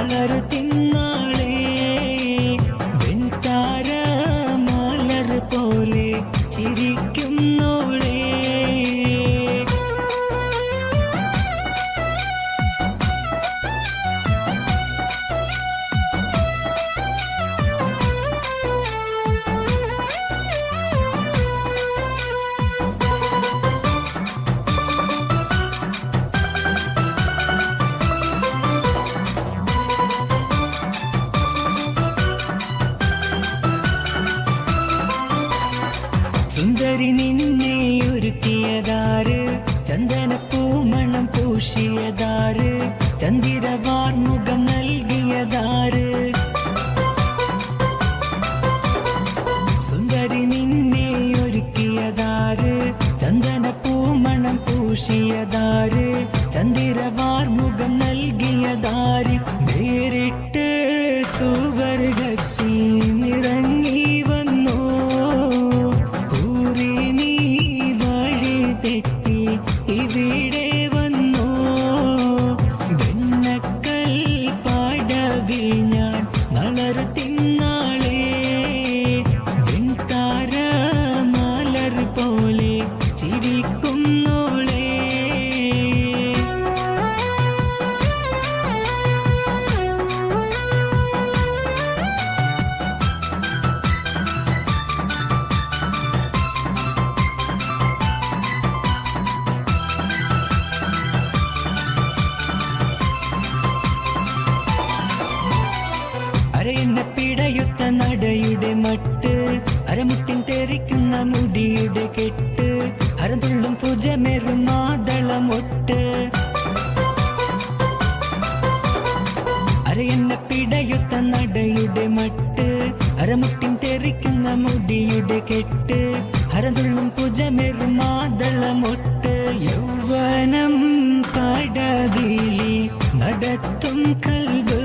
നളരു തിന്നാളേ വെൺതാര മലർ പോലെ ചിരിക്കുന്നോളേ. സുന്ദരി നിന്നെ ഒരുക്കിയതാര്, ചന്ദനപ്പൂമണം പൂശിയതാര്, ചന്ദിരവാർമുഖം നൽകിയതാര്. സുന്ദരി നിന്നെ ഒരുക്കിയതാര്, ചന്ദനപ്പൂമണം പൂശിയതാര്, ചന്ദിരവാർമുഖം നൽകിയതാര്. നേരിട്ട് സുവർഗത്തിൽ നിറങ്ങി വന്നോ തെറ്റി ഇവിടെ വന്നോ. വെണ്ണക്കൽ പാടവിൽ ഞാൻ നളരു തിന്നാളേ വെൺതാര മലർ പോലെ ചിരിക്കുന്നോളേ. അരയെന്നെ പിടയുത്ത നടയുടെ മട്ട്, അരമുട്ടിൻ തെറിക്കുന്ന മുടിയുടെ കെട്ട്, അരതുള്ളും ഭുജമെറും മാതളമൊട്ട്. അരയെന്നെ പിടയുത്ത നടയുടെ മട്ട്, അരമുട്ടിൻ തെറിക്കുന്ന മുടിയുടെ കെട്ട്, അരതുള്ളും ഭുജമെറും മാതളമൊട്ട്. യൗവനം പടവിലി നടത്തും കൽവ്